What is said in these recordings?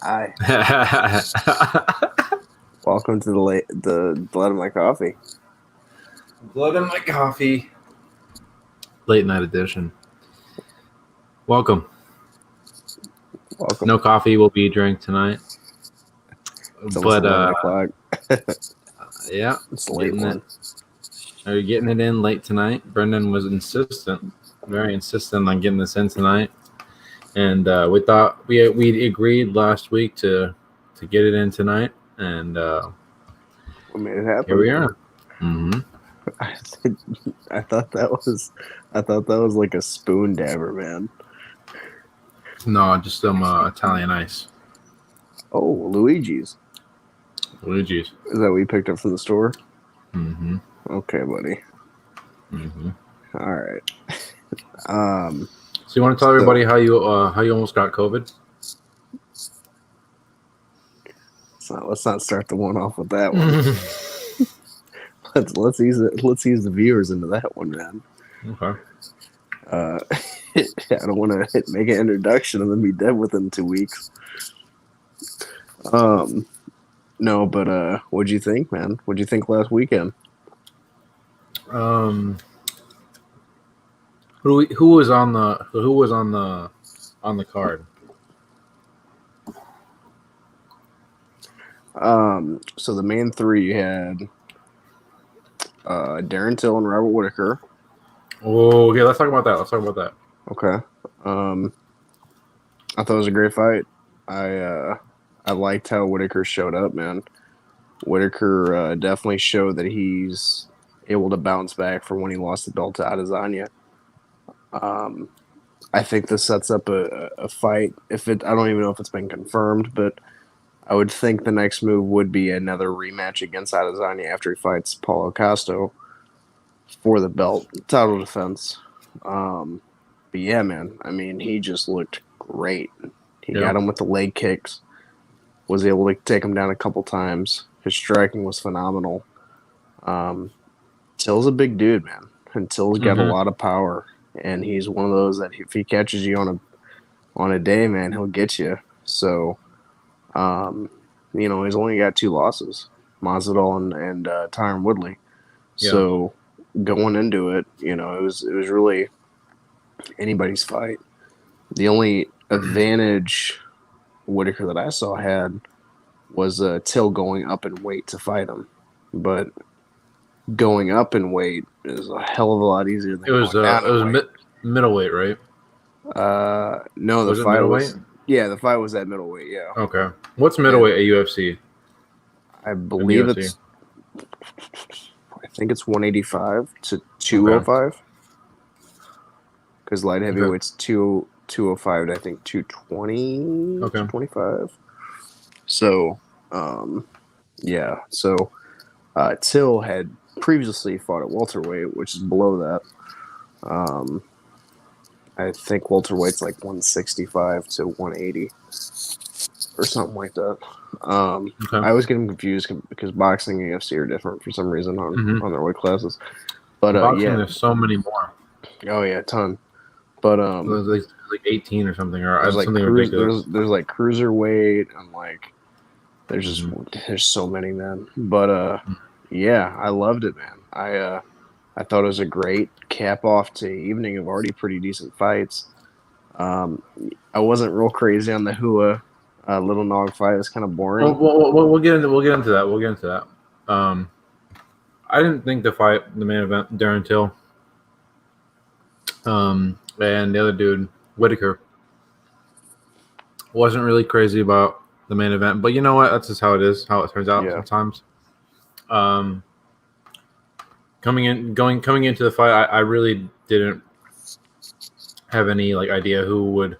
Hi. Welcome to the blood of my coffee. Blood in my coffee. Late night edition. Welcome. No coffee will be drank tonight. It's almost 11 o'clock. Yeah. It's a late one. Are you getting it in late tonight? Brendan was very insistent on getting this in tonight. And we thought we agreed last week to get it in tonight, and we made it happen. Here we are. Mm-hmm. I thought that was like a spoon dabber, man. No, just some Italian ice. Oh, Luigi's. Luigi's. Is that what you picked up from the store? Mm-hmm. Okay, buddy. Mm-hmm. All right. So you want to tell everybody how you almost got COVID? Let's not start the one off with that one. let's ease the viewers into that one, man. Okay. I don't want to make an introduction and then be dead within 2 weeks. No, but what'd you think, man? What'd you think last weekend? Who was on the card? So the main three you had Darren Till and Robert Whitaker. Oh, okay. Let's talk about that. Okay. I thought it was a great fight. I liked how Whitaker showed up, man. Whitaker definitely showed that he's able to bounce back from when he lost the belt to Adesanya. I think this sets up a fight. I don't even know if it's been confirmed, but I would think the next move would be another rematch against Adesanya after he fights Paulo Costa for the belt title defense. But yeah, man, I mean, he just looked great. He got him with the leg kicks, was able to take him down a couple times. His striking was phenomenal. Till's a big dude, man, and Till's got a lot of power, and he's one of those that if he catches you on a day, man, he'll get you. So, he's only got 2 losses, Masvidal and Tyron Woodley. Yeah. So going into it, it was really anybody's fight. The only advantage Whitaker that I saw had was Till going up in weight to fight him, but going up in weight is a hell of a lot easier than going down in weight. Middleweight, right? No, the fight was the fight was at middleweight. Yeah. Okay. What's middleweight at UFC? I believe it's. I think it's 185 to 205. Because light heavyweight's 205 to I think 220, 225. So, yeah. So, Till had previously fought at welterweight, which is below that. I think welterweight's like 165 to 180 or something like that. I always get them confused because boxing and UFC are different for some reason on their weight classes. But boxing, there's so many more. Oh yeah, a ton. But there's like 18 or something, or there's something ridiculous. There's like cruiserweight and like there's so many, man. But yeah, I loved it, man. I thought it was a great cap off to evening of already pretty decent fights. I wasn't real crazy on the Hua Little Nog fight. It's kind of boring. We'll get into that. I didn't think the main event, Darren Till, and the other dude, Whitaker, wasn't really crazy about the main event. But you know what? That's just how it is. How it turns out sometimes. Coming into the fight, I really didn't have any idea who would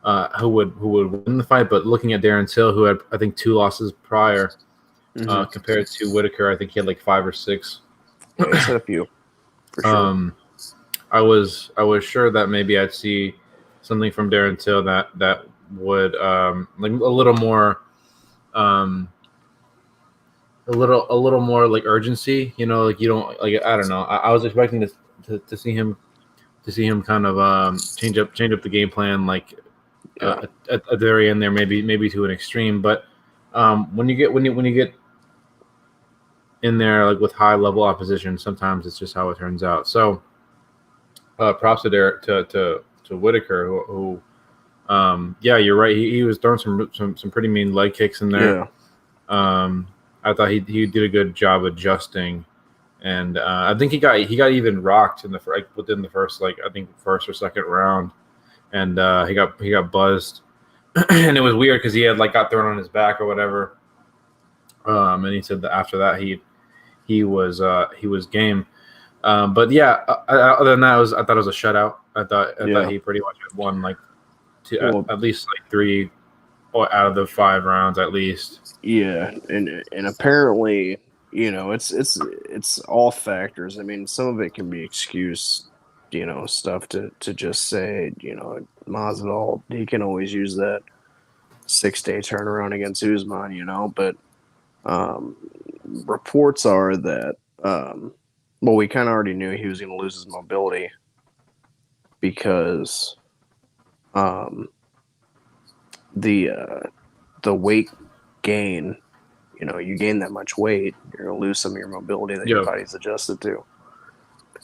win the fight. But looking at Darren Till, who had I think 2 losses prior, compared to Whitaker, I think he had 5 or 6. Yeah, he's had a few. For sure. I was sure that maybe I'd see something from Darren Till that would a little more. A little more urgency, you don't I don't know. I was expecting to see him kind of change up the game plan Yeah. at the very end there, maybe to an extreme. But when you get in there like with high level opposition, sometimes it's just how it turns out. So props to Derek to Whitaker, yeah, you're right. He was throwing some pretty mean leg kicks in there. Yeah. I thought he did a good job adjusting, and I think he got even rocked in within the first I think first or second round, and he got buzzed, and it was weird because he had got thrown on his back or whatever, and he said that after that he was game. But yeah, other than that, I thought it was a shutout. I thought he pretty much had won Well, at least 3 out of the 5 rounds at least. yeah, and apparently, it's all factors. I mean, some of it can be excuse, stuff to just say, Masvidal, he can always use that 6-day turnaround against Usman, but um, reports are that well, we kind of already knew he was going to lose his mobility because um, the weight gain, you gain that much weight, you're going to lose some of your mobility that your body's adjusted to.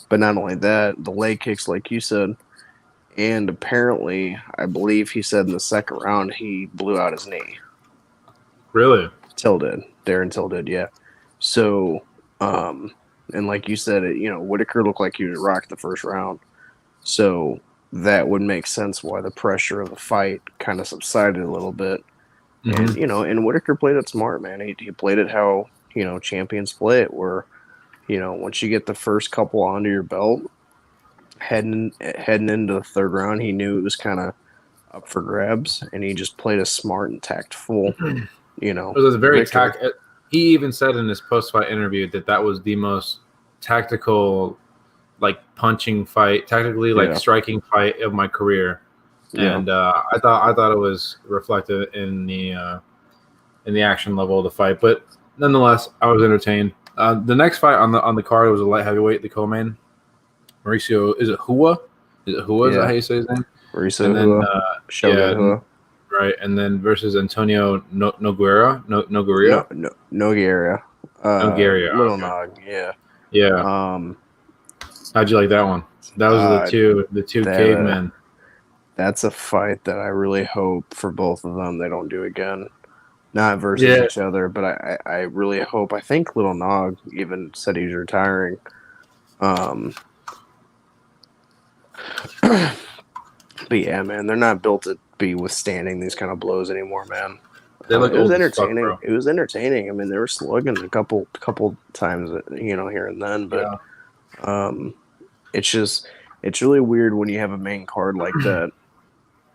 But not only that, the leg kicks, like you said, and apparently, I believe he said in the second round he blew out his knee. Really? Darren Till did, yeah. So, and like you said, Whitaker looked like he was rocked the first round. So that would make sense why the pressure of the fight kind of subsided a little bit. Mm-hmm. And Whitaker played it smart, man. He played it how champions play it, where once you get the first couple under your belt, heading into the third round, he knew it was kind of up for grabs, and he just played a smart and tactful. It was a very He even said in his post-fight interview that was the most tactical, punching fight, tactically striking fight of my career. Yeah. And I thought it was reflected in the action level of the fight, but nonetheless, I was entertained. The next fight on the card was a light heavyweight, the co-main. Mauricio, is it Hua? Is it Hua? Is that how you say his name? Mauricio and then, Hua. Hua. Right, and then versus Antonio Nogueira. Nogueira. Nogueira. Little Nog. Yeah. Yeah. How'd you like that one? That was the two cavemen. That's a fight that I really hope for both of them they don't do again. Not versus each other, but I really hope. I think Little Nog even said he's retiring. But yeah, man, they're not built to be withstanding these kind of blows anymore, man. It was entertaining. Fuck, it was entertaining. I mean, they were slugging a couple times, here and then, but it's really weird when you have a main card like that,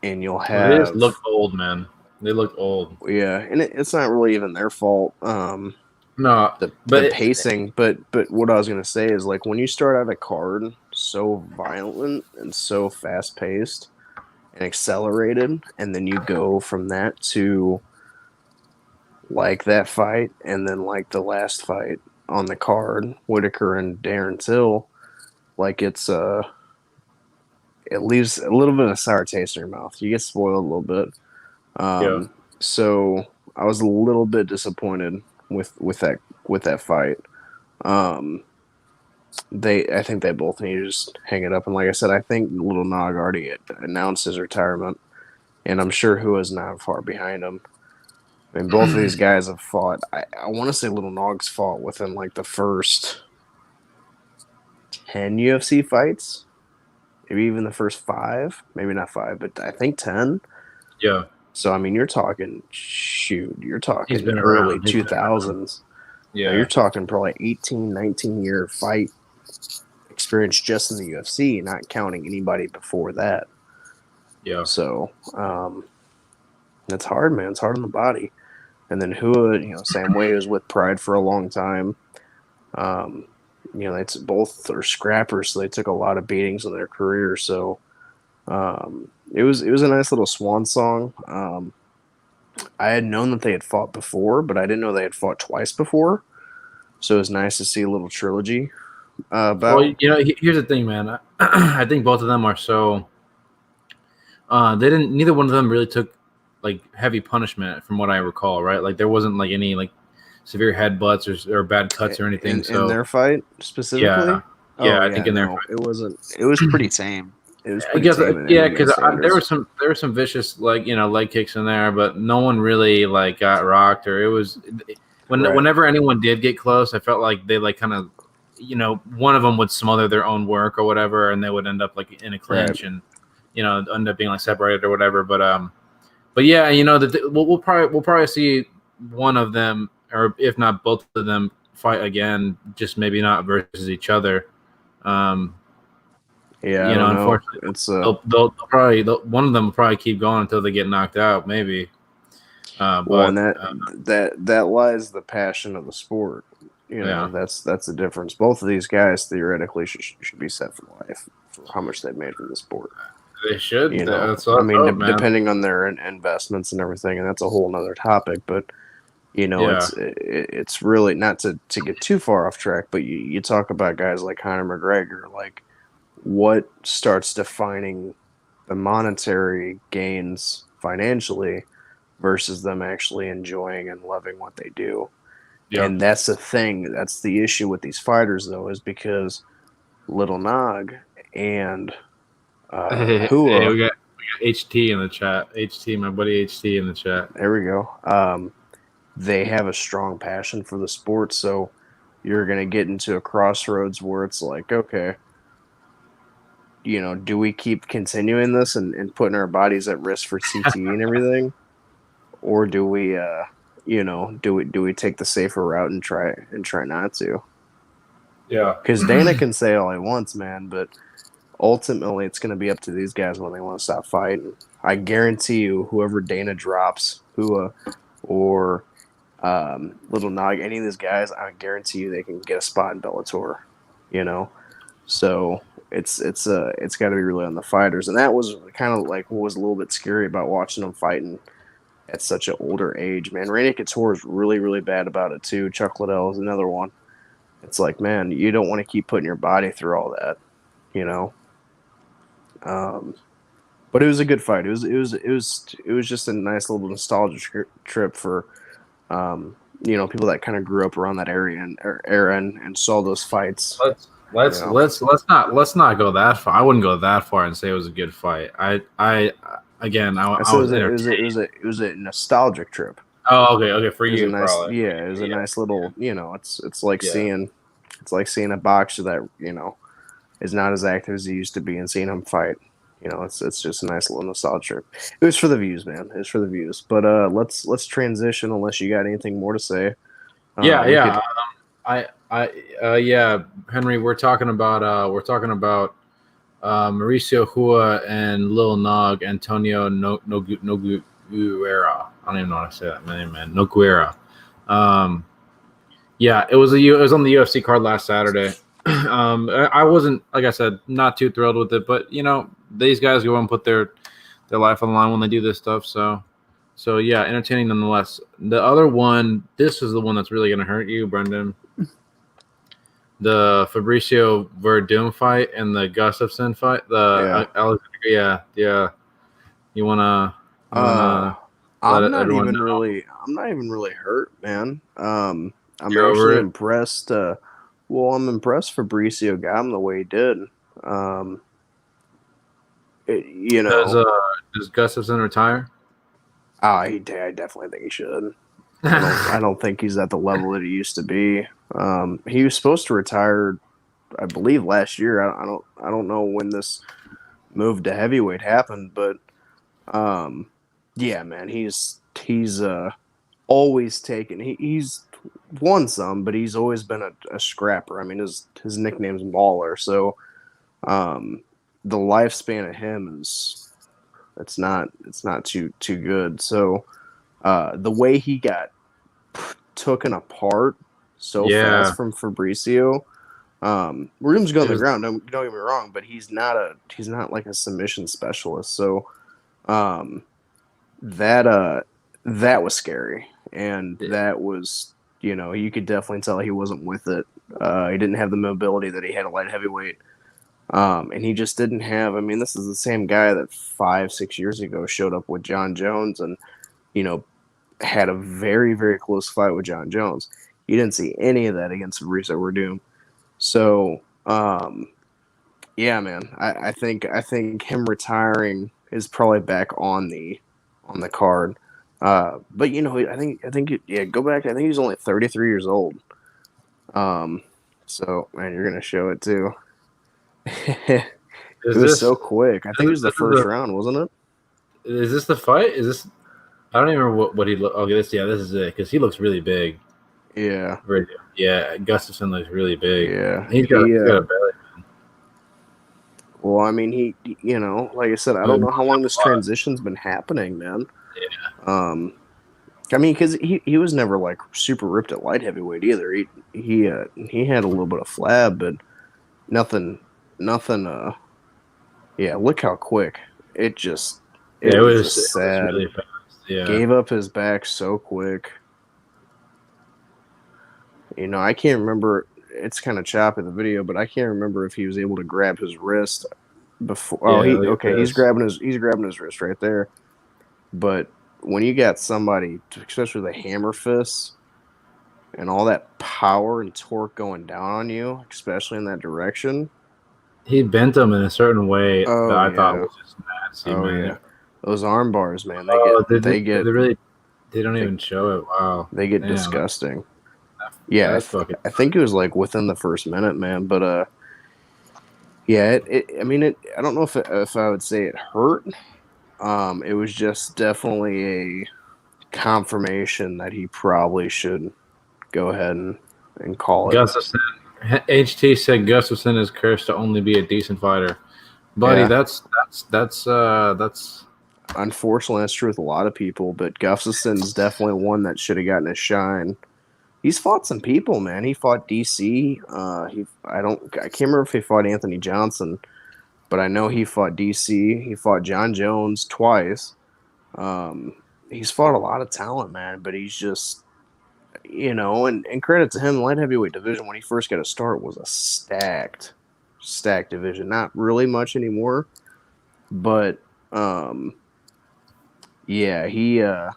and you'll have. They just look old, man. They look old. Yeah, and it's not really even their fault. No, the pacing. But what I was gonna say is when you start out a card so violent and so fast paced and accelerated, and then you go from that to that fight, and then the last fight on the card, Whitaker and Darren Till, it's it leaves a little bit of a sour taste in your mouth. You get spoiled a little bit. So I was a little bit disappointed with that fight. I think they both need to just hang it up. And like I said, I think Little Nog already announced his retirement, and I'm sure Hua's not far behind him. I mean, both of these guys have fought. I want to say Little Nog's fought within the first 10 UFC fights, maybe even the first 5. Maybe not 5, but I think 10. Yeah. So I mean, you're talking He's been early around. 2000s. Yeah, you're talking probably 18, 19-year fight experience just in the UFC, not counting anybody before that. Yeah. So that's hard, man. It's hard on the body. And then Hua, same way, he was with Pride for a long time. They both are scrappers, so they took a lot of beatings in their career. So it was a nice little swan song. I had known that they had fought before, but I didn't know they had fought twice before. So it was nice to see a little trilogy. Well, here's the thing, man. I think both of them are so They didn't. Neither one of them really took like heavy punishment, from what I recall. Right, like there wasn't like any like severe headbutts or bad cuts or anything. In So their fight yeah, specifically. yeah, Oh I yeah, think in their no, it wasn't. It was pretty tame. It was I pretty guess tame in yeah, MMA because there were standards. some vicious like leg kicks in there, but no one really like got rocked or it was Right, whenever anyone did get close, I felt like they like kind of one of them would smother their own work or whatever, and they would end up like in a right. clinch and end up being like separated or whatever. But yeah, we'll probably see one of them or if not both of them fight again, just maybe not versus each other. Um, Yeah, I don't know. Unfortunately, It's one of them will probably keep going until they get knocked out, maybe. well, and But that lies the passion of the sport. yeah, That's the difference. Both of these guys theoretically should be set for life for how much they've made from the sport. they should. That's I what I mean, hope, man. depending on their investments and everything, and that's a whole nother topic. But Yeah, it's really not to get too far off track. But you talk about guys like Conor McGregor, like what starts defining the monetary gains financially versus them actually enjoying and loving what they do. yeah. And that's the thing. That's the issue with these fighters, though, is because Little Nog and Hey, Hua, we got HT in the chat. HT, my buddy HT in the chat. there we go. They have a strong passion for the sport. So you're going to get into a crossroads where it's like, okay, do we keep continuing this and putting our bodies at risk for CTE and everything? Or do we, do we take the safer route and try not to? Yeah, Because Dana can say all he wants, man, but ultimately it's going to be up to these guys when they want to stop fighting. I guarantee you, whoever Dana drops, Hua or Little Nog, any of these guys, I guarantee you they can get a spot in Bellator. You know, so it's got to be really on the fighters, and that was kind of like what was a little bit scary about watching them fighting at such an older age. Man, Randy Couture is really bad about it too. Chuck Liddell is another one. It's like, man, you don't want to keep putting your body through all that, you know. Um, but it was a good fight. It was just a nice little nostalgia trip for people that kind of grew up around that area and era and saw those fights. let's You let's know, let's let's not go that far. I wouldn't go that far and say it was a good fight. I again, I I said was entertained. it was a nostalgic trip. Oh, okay, for It was a you nice probably. yeah. It was a Yeah, nice little it's like yeah. seeing a boxer that is not as active as he used to be and seeing him fight. It's just a nice little nostalgia trip. It was for the views, man. It was for the views. But let's transition unless you got anything more to say. Yeah, We yeah. could Yeah, Henry, we're talking about Mauricio Hua and Lil Nog, Antonio Nogueira. I don't even know how to say that name, man. Nogueira. Um, yeah, it was on the UFC card last Saturday. I wasn't, like I said, not too thrilled with it, but these guys go and put their life on the line when they do this stuff. So yeah, entertaining nonetheless. The other one, this is the one that's really gonna hurt you, Brendan. The Fabricio Verdum fight and the Gustafson fight. yeah. Yeah. You wanna Uh, let I'm not everyone even know really I'm not even really hurt, man. I'm you're over actually it? impressed. I'm impressed Fabricio got him the way he did. Um, it, you Does know, uh does Gustafson retire? I definitely think he should. I don't think he's at the level that he used to be. He was supposed to retire, I believe, last year. I don't know when this move to heavyweight happened, but um, yeah, man, he's always taken. He's won some, but he's always been a scrapper. I mean, his nickname's Baller, so um, the lifespan of him is it's not too good. So the way he got taken apart so fast Yeah. from Fabricio. Room's going It on the was ground. Don't get me wrong, but he's not like a submission specialist. So um, that was scary, and that was you could definitely tell he wasn't with it. He didn't have the mobility that he had a light heavyweight. And he just didn't have. I mean, this is the same guy that 5, 6 years ago showed up with John Jones and you know had a very very close fight with John Jones. You didn't see any of that against Fabrice Werdum. So yeah, man, I think him retiring is probably back on the card. But I think yeah, go back. I think he's only 33 years old. Um, so man, you're gonna show it too. It Is was this so quick. I think it was the this is first round, wasn't it? is this the fight? Is this? I don't even remember what he look. Okay, this is it because he looks really big. Yeah, Very, yeah, Gustafson looks really big. yeah. He's got a belly. Well, I mean, like I said, I I don't mean, know how long this transition's been happening, man. yeah, Um, I mean, because he was never like super ripped at light heavyweight either. He had a little bit of flab, but nothing, nothing. Yeah, look how quick it yeah, was just it was sad. really fast. Yeah, Gave up his back so quick. I can't remember. It's kind of choppy the video, but I can't remember if he was able to grab his wrist before. Oh, yeah. he Look at okay. this. He's grabbing his wrist right there. But when you got somebody, especially the hammer fists and all that power and torque going down on you, especially in that direction. He bent him in a certain way that Oh I thought yeah. was just nasty, Oh man. yeah. Those arm bars, man. Oh, They they don't they even show it. Wow, they get damn, disgusting. Yeah, that's fucking. I think it was like within the first minute, man. But yeah. I mean, I don't know if I would say it hurt. It was just definitely a confirmation that he probably should go ahead and call it. Gustafson. HT said Gustafson is cursed to only be a decent fighter, buddy. Yeah. That's Unfortunately, that's true with a lot of people, but Gustafson's definitely one that should have gotten a shine. He's fought some people, man. He fought DC. I can't remember if he fought Anthony Johnson, but I know he fought DC. He fought John Jones twice. Um, he's fought a lot of talent, man, but he's just, and credit to him, the light heavyweight division when he first got a start was a stacked division. Not really much anymore, but yeah,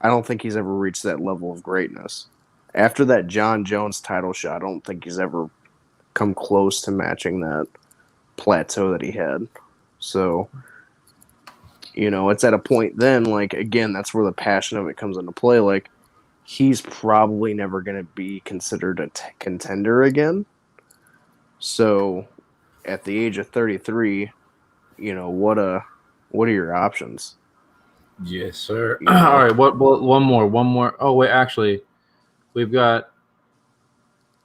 I don't think he's ever reached that level of greatness. After that John Jones title shot, I don't think he's ever come close to matching that plateau that he had. So, it's at a point then, like, again, that's where the passion of it comes into play. Like, he's probably never going to be considered a contender again. So, at the age of 33, what are your options? yes, sir. You All know? right, one more. Oh wait, actually, we've got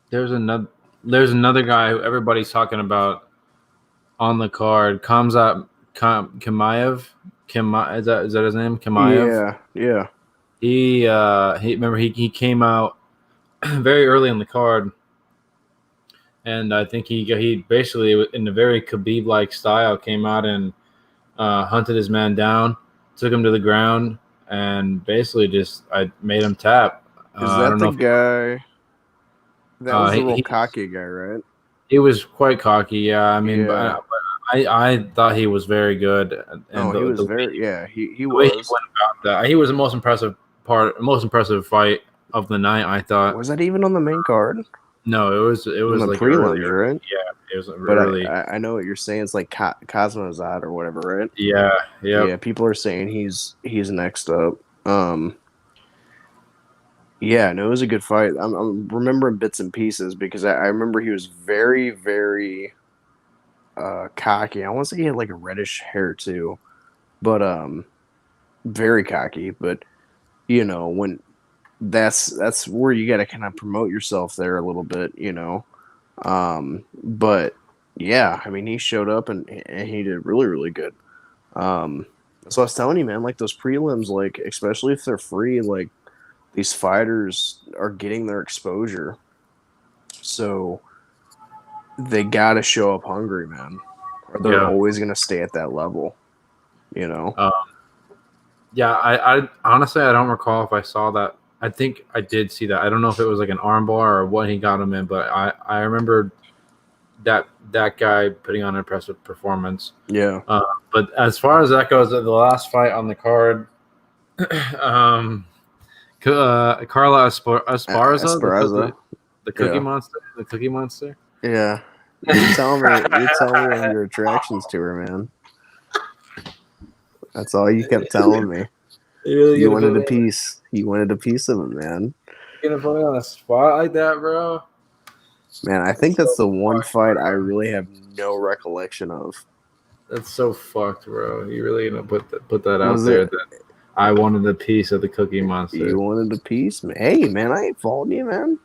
there's another guy who everybody's talking about on the card. Kamzat Kamayev. Is that his name? Kamayev. Yeah, yeah. He remember he came out very early in the card, and I think he basically in a very Khabib like style came out and hunted his man down, took him to the ground, and basically just I made him tap. Is I that don't the know if guy? That was the real he cocky guy, right? he was quite cocky. Yeah, I mean, Yeah. but I thought he was very good, and Oh, he was very. Yeah, he the way he was. went about that, he was the most impressive fight of the night. I thought. Was that even on the main card? No, it On was the like prelims, earlier. right? Yeah, it was But early. I know what you're saying. It's like Cosmozad or whatever, right? Yeah, yep. Yeah, people are saying he's next up. Yeah, no, it was a good fight. I'm remembering bits and pieces because I remember he was very, very cocky. I want to say he had like a reddish hair too, but very cocky. But when that's where you got to kind of promote yourself there a little bit. But yeah, I mean, he showed up and he did really, really good. Um, so I was telling you, man, like those prelims, like especially if they're free, like these fighters are getting their exposure, so they got to show up hungry, man, or they're Yeah. always gonna stay at that level. You know? Um, yeah, I honestly I don't recall if I saw that. I think I did see that. I don't know if it was like an armbar or what he got him in, but I remember that guy putting on an impressive performance. Yeah. But as far as that goes, the last fight on the card, Carla Esparza, Esperanza. the Cookie Yeah. Monster, the Cookie Monster. Yeah. You're telling me your attractions to her, man. That's all you kept telling me. You really You gonna put wanted a me on, piece. You wanted a piece of it, man. gonna put me on a spot like that, bro? Man, I That's think that's so the one fucked, fight I bro. really have no recollection of. That's so fucked, bro. You really gonna put that out Was there it that I wanted a piece of the Cookie you Monster, wanted a piece? Hey, man, I ain't faulting you, man.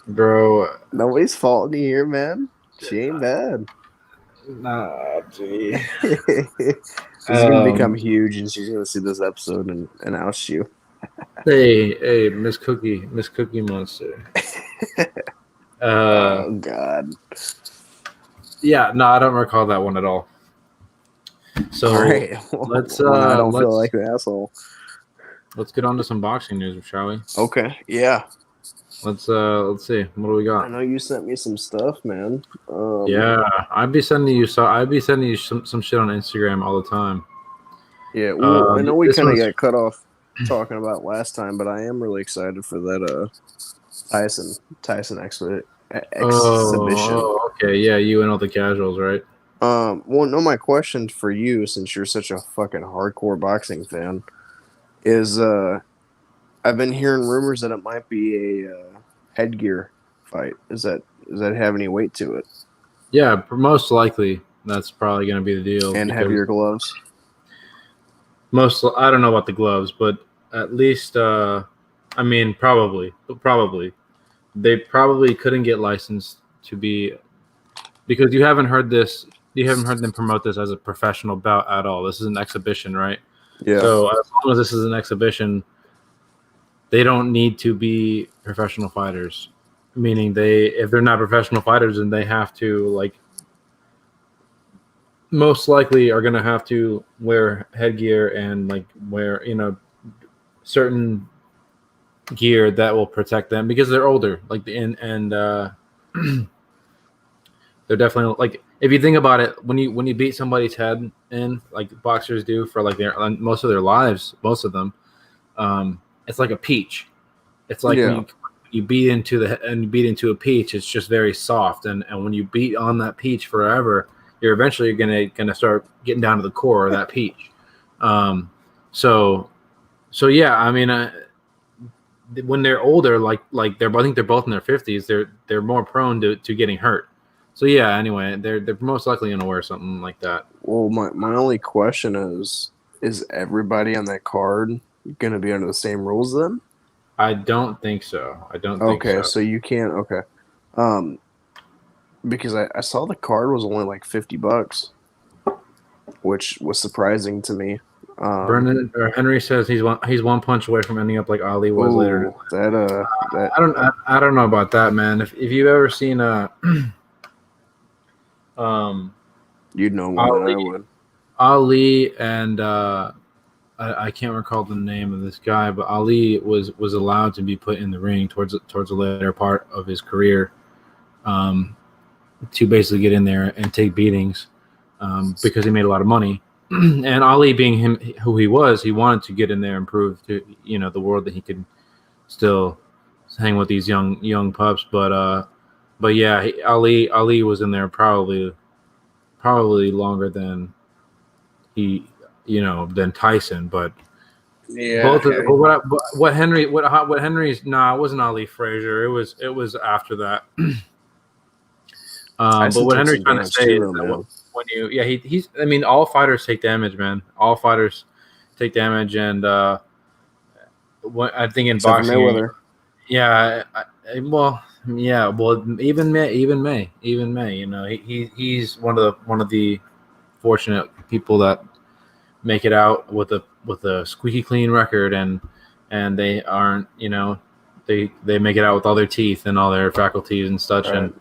bro? Nobody's faulting you here, man. She ain't bad. Nah, gee. She's gonna become huge, and she's gonna see this episode and oust you. Hey, Miss Cookie Monster. Uh, Oh God! yeah, no, I don't recall that one at all. All So right. let's When I don't feel let's like an asshole. let's get on to some boxing news, shall we? Okay. Yeah. Let's see. What do we I got? know you sent me some stuff, man. Yeah, I'd be sending you some shit on Instagram all the time. Yeah. Well, I know we This kind of one's got cut off talking about last time, but I am really excited for that Tyson exhibition. okay, yeah, you and all the casuals, right? Well, no, my question for you, since you're such a fucking hardcore boxing fan, is I've been hearing rumors that it might be a headgear fight. Does that have any weight to it? Yeah, most likely that's probably going to be the deal And because heavier gloves? I don't know about the gloves, but at least I mean probably they probably couldn't get licensed to be because you haven't heard them promote this as a professional bout at all. This is an exhibition, right? Yeah. So as long as this is an exhibition, they don't need to be professional fighters. Meaning if they're not professional fighters, then they have to like most likely are going to have to wear headgear and like wear certain gear that will protect them because they're older. Like and they're definitely like if you think about it, when you beat somebody's head in like boxers do for like their most of their lives, most of them, it's like a peach. It's like when Yeah. you beat into you beat into a peach, it's just very soft, and when you beat on that peach forever, you're eventually gonna start getting down to the core of that peach. Um, so yeah, I mean, when they're older, like I think they're both in their 50s, they're more prone to getting hurt. So yeah, anyway, they're most likely gonna wear something like that. Well, my only question is everybody on that card gonna be under the same rules then? I don't think so. I don't think Okay, so. so you can't. Okay. Um, because I saw the card was only like $50, which was surprising to me. Brendan or Henry says he's one punch away from ending up like Ali was later. Oh, that I don't know about that, man. If you've ever seen um you'd know more than Ali I would. Ali and I can't recall the name of this guy, but Ali was allowed to be put in the ring towards the later part of his career, to basically get in there and take beatings, because he made a lot of money. And Ali, being him who he was, he wanted to get in there and prove to the world that he could still hang with these young pups. But yeah, Ali was in there probably longer than he than Tyson, but Yeah, both of the, but what Henry's it wasn't Ali Frazier. It was after that. But Tyson what took Henry's some trying to damage say too, is though, that man. when he's I mean all fighters take damage, man. All fighters take damage, and I think in Except for boxing, Mayweather. yeah, well, yeah, well, even May, he's one of the fortunate people that make it out with a squeaky clean record, and they aren't, they make it out with all their teeth and all their faculties and such, Right.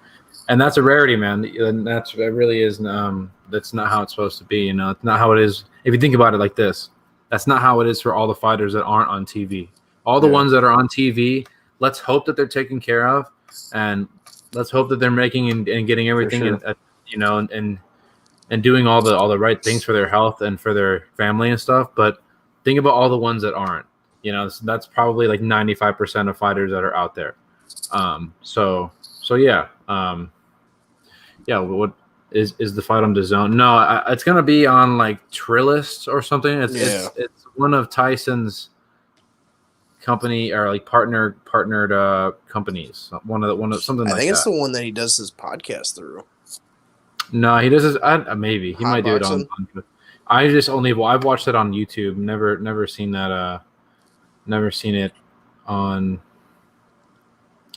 and that's a rarity, man. And that really is. That's not how it's supposed to be. It's not how it is. If you think about it like this, that's not how it is for all the fighters that aren't on TV. All the Yeah. ones that are on TV, let's hope that they're taken care of, and let's hope that they're making and getting everything, sure. and doing all the right things for their health and for their family and stuff. But think about all the ones that aren't. That's probably like 95% of fighters that are out there. So yeah. Yeah. What is the fight on DAZN? No, it's gonna be on like Trillist or something. It's one of Tyson's company or like partnered companies. One of something I like think it's that. the one that he does his podcast through. No, he does his. Maybe he Hot might do it boxing? on. I've watched it on YouTube. Never seen that. Never seen it on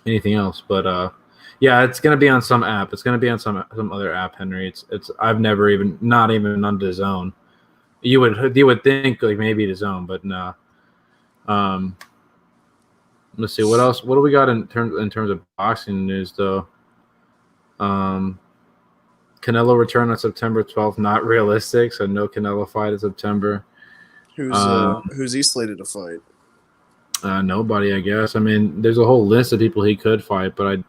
anything else. But yeah, it's gonna be on some app. It's gonna be on some other app, Henry. It's. I've never even not even on DAZN. You would think like maybe DAZN, but no. Let's see what else. What do we got in terms of boxing news though? Canelo return on September 12th. Not realistic, so no Canelo fight in September. Who's he slated to fight? Nobody, I guess. I mean, there's a whole list of people he could fight, but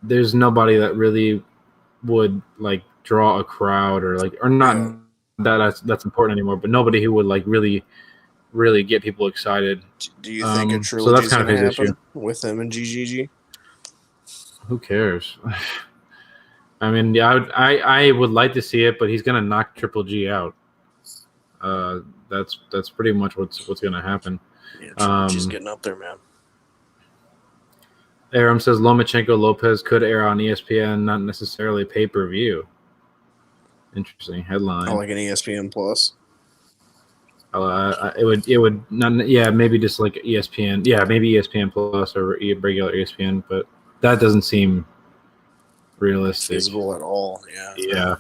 there's nobody that really would like draw a crowd or not. Yeah. That's important anymore. But nobody who would like really get people excited. Do you think a so that's trilogy is kind going of to his happen issue. with him and GGG? Who cares? I mean, yeah, I would like to see it, but he's gonna knock Triple G out. That's pretty much what's gonna happen. Yeah, Triple G's getting up there, man. Aram says Lomachenko Lopez could air on ESPN, not necessarily pay-per-view. Interesting headline. Oh, like an ESPN Plus. It would not, yeah, maybe just like ESPN, yeah, maybe ESPN Plus or regular ESPN, but that doesn't seem realistic, feasible at all. Yeah.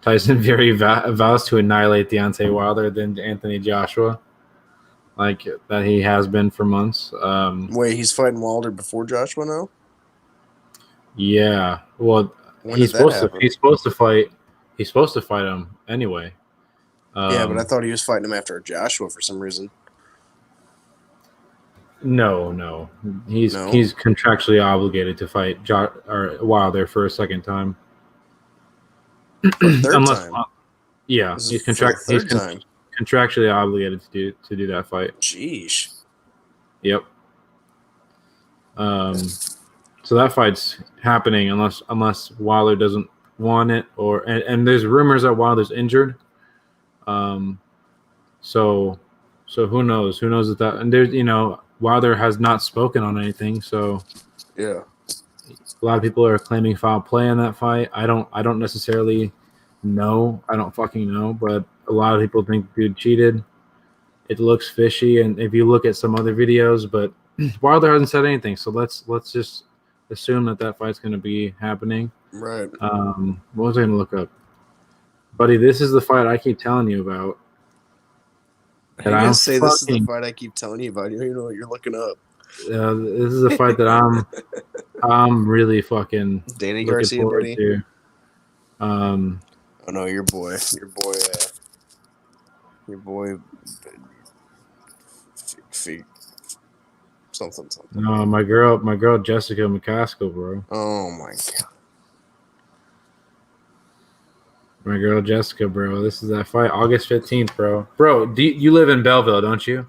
Tyson Fury vows to annihilate Deontay Wilder than Anthony Joshua, like that he has been for months. Wait, he's fighting Wilder before Joshua now? Yeah. Well, he's supposed to fight. He's supposed to fight him anyway. Yeah, but I thought he was fighting him after Joshua for some reason. No. He's contractually obligated to fight Wilder for a second time. Third time. Yeah, he's contractually obligated to do that fight. Jeez. Yep. So that fight's happening unless Wilder doesn't want it, and there's rumors that Wilder's injured. So who knows? Who knows that? And there's Wilder has not spoken on anything. So yeah, a lot of people are claiming foul play in that fight. I don't necessarily know. I don't fucking know, but a lot of people think dude cheated. It looks fishy, and if you look at some other videos, but Wilder hasn't said anything. So let's just assume that fight's going to be happening. Right. What was I going to look up? Buddy, this is the fight I keep telling you about. And I say this is the fight I keep telling you about. You don't even know what you're looking up. This is a fight that I'm really fucking Danny Garcia, buddy. To. Oh no, your boy, something. No, my girl Jessica McCaskill, bro. Oh my god. My girl Jessica, bro. This is that fight, August 15th, bro. Bro, you live in Belleville, don't you?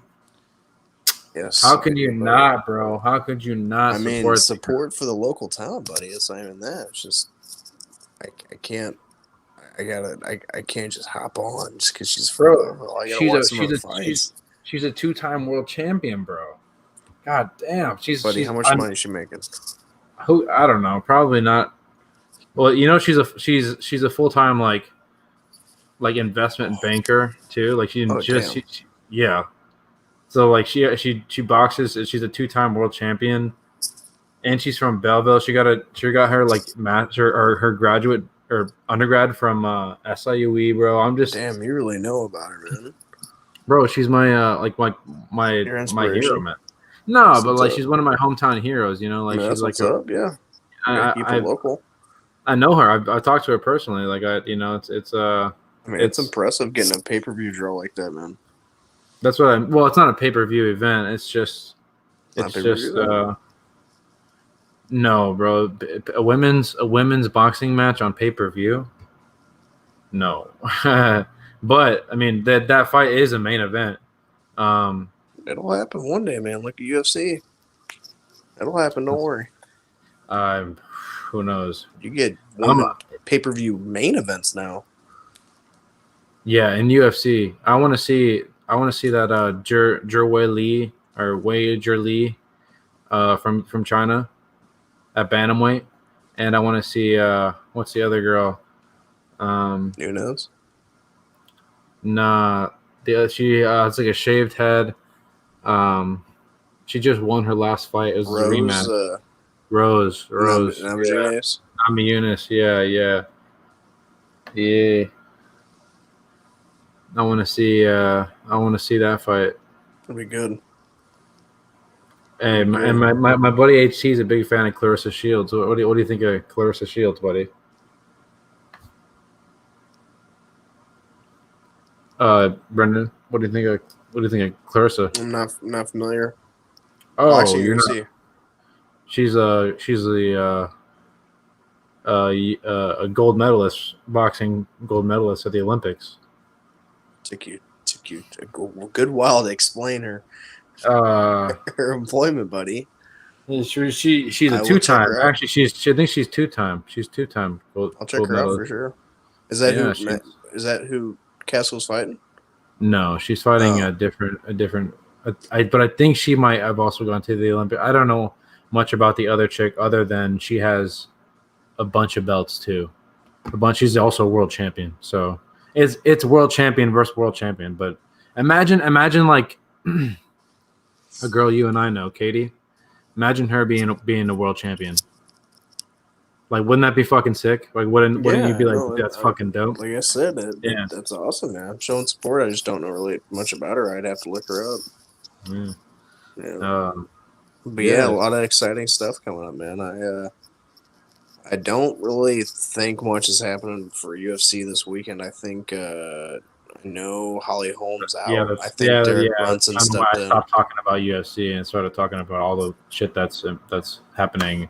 Yes. How can you not, bro? How could you not? Support for the local town, buddy. It's not even that. It's just I can't. I can't just hop on just because she's from Belleville. I gotta watch some of her fights. She's a 2-time world champion, bro. God damn, buddy. How much money is she making? I don't know. Probably not. Well, she's a full-time like investment banker too. Like yeah. So like she boxes. She's a 2-time world champion, and she's from Belleville. She got her like master or her graduate or undergrad from SIUE, bro. I'm just damn. You really know about her, man. Bro, she's my my hero, man. No, but like she's one of my hometown heroes. Like she's like yeah. I local. I know her. I've talked to her personally. Like it's impressive getting a pay-per-view draw like that, man. That's what well, it's not a pay-per-view event. It's just Not It's just pay-per-view. no, bro. A women's boxing match on pay-per-view. No, but I mean that fight is a main event. Um, It'll happen one day, man. Like UFC. It'll happen. Don't worry. um, who knows? You get I'm women pay-per-view main events now. Yeah, in UFC, I want to see. I want to see that Wei Li or Wei Jir Li from China at bantamweight, and I want to see what's the other girl? Who knows? Nah, she it's like a shaved head. Um, she just won her last fight. It was a Rose, rematch. Rose, yeah, Namajunas. Ami Yunus, yeah. I want to see. I want to see that fight. That'd be good. Hey, That'd be and great. my buddy HT is a big fan of Clarissa Shields. What do you think of Clarissa Shields, buddy? Brendan, what do you think of Clarissa? I'm not familiar. Oh, Boxing or you're not. UFC? She's a gold medalist, boxing gold medalist at the Olympics. Took you a good while to explain her Uh, her employment, buddy. she's a I will check two-time. her out. Actually, I think she's two-time. She's two-time I'll check gold her out for medalist. sure. Yeah, Is that who Castle's fighting? no, she's fighting Oh, a different. But I think she might have also gone to the Olympic. I don't know much about the other chick other than she has a bunch of belts too. A bunch. She's also a world champion. So it's world champion versus world champion. But imagine like a girl you and I know, Katie. Imagine her being a world champion. Like, wouldn't that be fucking sick? Like, wouldn't you yeah, be like, no, that's fucking dope? like I said, Yeah. that's awesome, man. I'm showing support. I just don't know really much about her. I'd have to look her up. Yeah. Yeah, Um, but yeah, a yeah. lot of exciting stuff coming up, man. I don't really think much is happening for UFC this weekend. I think I know Holly Holm's Yeah, out. I that's think yeah. Derek That's Brunson kind of why stepped I in. stopped talking about UFC and started talking about all the shit that's happening.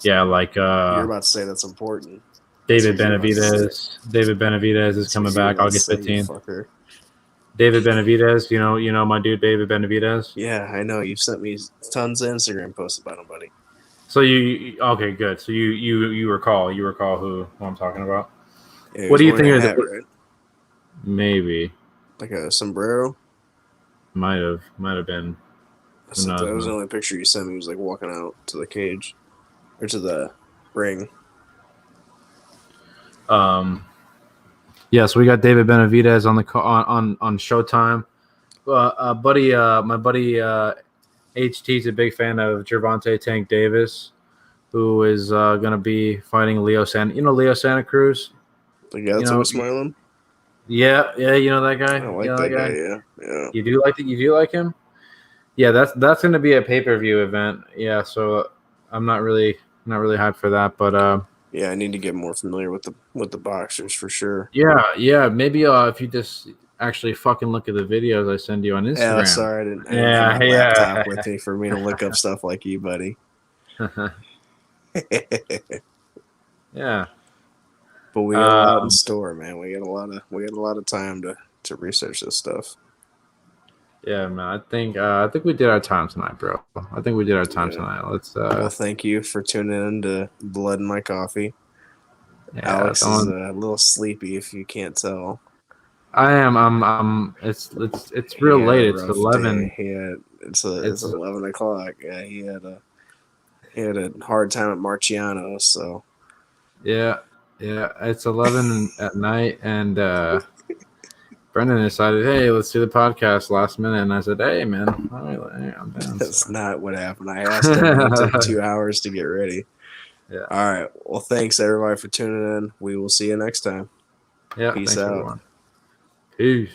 Yeah, like You're about to say that's important. That's David what you're about to say. Benavidez. David Benavidez is That's what coming you're back about to August say, you 15th. fucker. David Benavidez, you know my dude David Benavidez. Yeah, I know. You've sent me tons of Instagram posts about him, buddy. So okay, good. So you recall who I'm talking about. Yeah, he What was do you wearing think a of hat, right? maybe Like a sombrero. might have been. Who knows, That was the man? only picture you sent me. He was like walking out to the cage or to the ring. Yeah, so we got David Benavidez on the on Showtime. My buddy HT's a big fan of Gervonta Tank Davis, who is gonna be fighting Leo Santa Cruz. The guy You that's know, always smiling. yeah, you know that guy. I You like know that that guy. guy. Yeah, yeah. You do like that? You do like him? Yeah, that's gonna be a pay-per-view event. Yeah, so I'm not really hyped for that, but Yeah, I need to get more familiar with the boxers for sure. yeah, maybe if you just actually fucking look at the videos I send you on Yeah, Instagram. sorry, I didn't have my laptop Yeah. with me for me to look up stuff like you, buddy. Yeah. But we got a lot in store, man. We got a lot of time to research this stuff. Yeah, man. I think we did our time tonight, bro. I think we did our time Yeah. tonight. Let's Well, thank you for tuning in to Blood in My Coffee. yeah, Alex is a little sleepy, if you can't tell. I am. It's He real had a late. It's rough day. 11. It's It's 11 o'clock. Yeah, he had a hard time at Marciano, so yeah. It's 11 at night, and Brendan decided, hey, let's do the podcast last minute, and I said, hey, man, all right, I'm down. that's So. not what happened. I asked him, and it took 2 hours to get ready. Yeah. All right. Well, thanks everybody for tuning in. We will see you next time. Yeah. Peace Thanks, out. everyone. Peace.